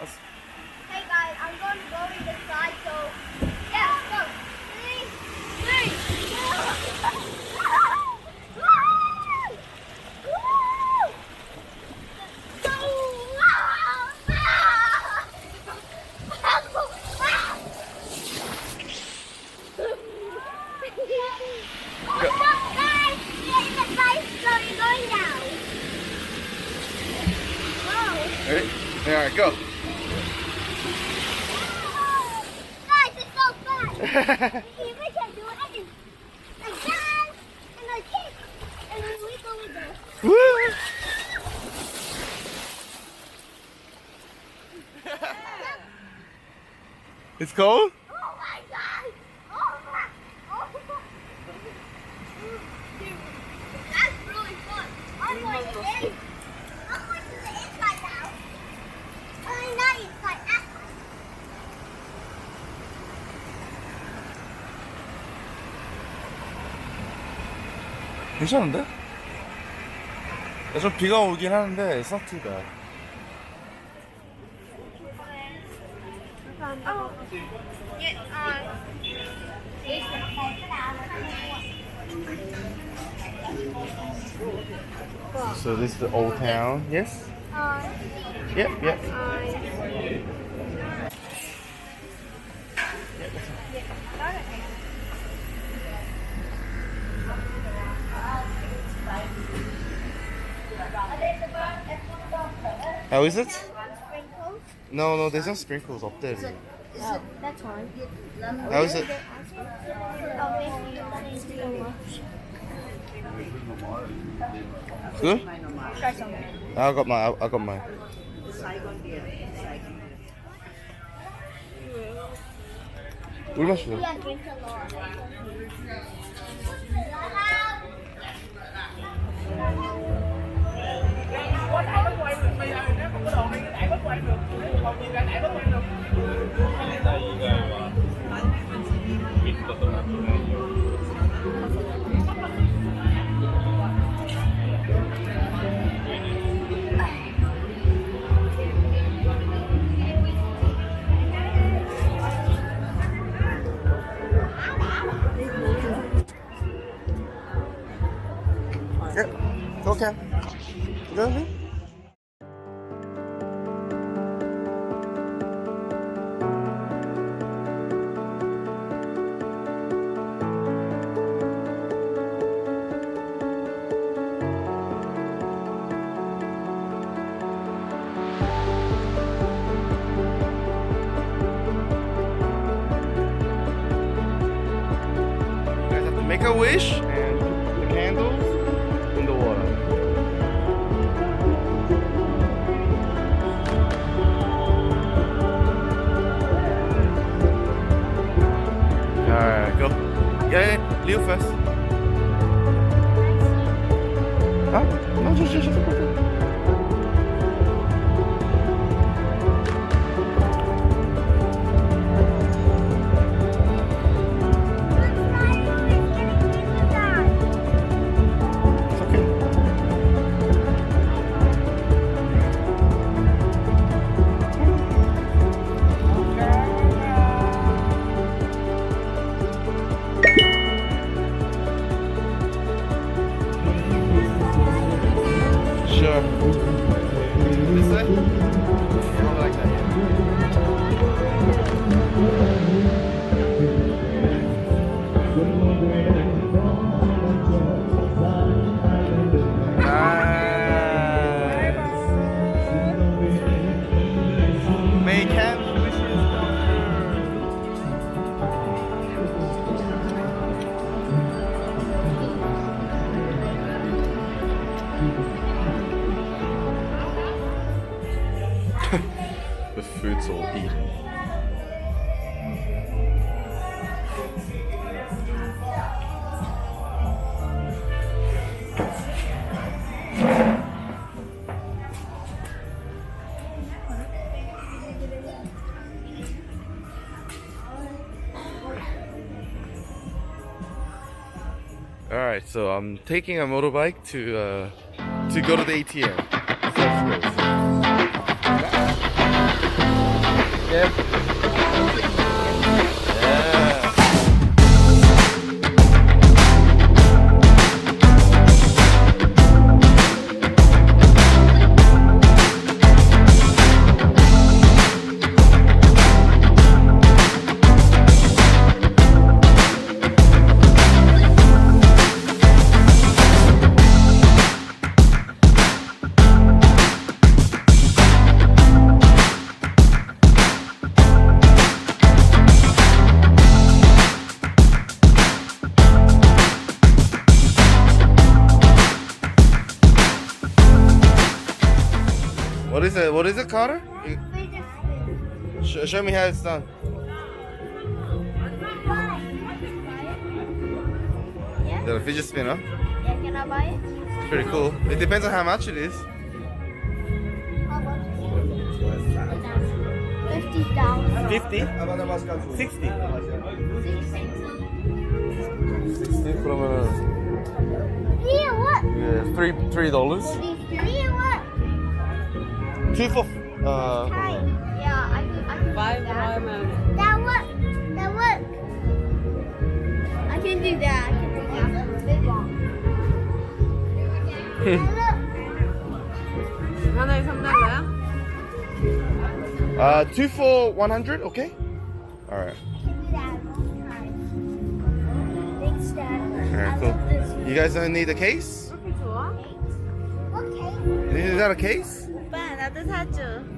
Hey guys, I'm going to go in the side, so yeah, let's go. Three, Ready? Alright, go. guys, it's so fast. We can do it. I can dance and I kick and then we go with this. Woo! It's cold? Oh my god! Oh my! Oh my! That's really fun. I'm going to the inside now. Not inside, outside. 괜찮은데? 좀 비가 오긴 하는데 it's not too bad. Oh. So this is the old town, yes? Yep, yep. How is it? Sprinkles? No, there's no sprinkles up there. Oh, that's fine. How is it? Oh, thank you. Good? Try some. I got mine. 물 마실래? Yeah, drink a lot. Yep. Okay. You got me? You guys have to make a wish and put the candles in the water. Alright, go. Yeah, Leo first. Huh? No, just. It's okay. Sure. This way? Yeah, I like that, yeah. Nice. May candle wishes come true. The food's all eaten. Alright, so I'm taking a motorbike to go to the ATM. So let's go. Okay. Yeah. What is it? What is it, Carter? Show me how it's done. Yeah? Is that a fidget spinner? Yeah, can I buy it? It's pretty cool. It depends on how much it is. How much? 50,000. 50? 60. 60 그러면은 Yeah, what? yeah, $3. Yeah, what? 2 for Hi. Yeah, I can do that. That work. That work. I can do that. I can do that. Big one. Look. 하나에 3달러야? 2 for 100, okay? Alright. I can do that one time. Thanks, Dad. Alright, I cool. love this. You guys don't need a case? 그렇게 좋아? Okay. Is that a case? 오빠 나도 사줘.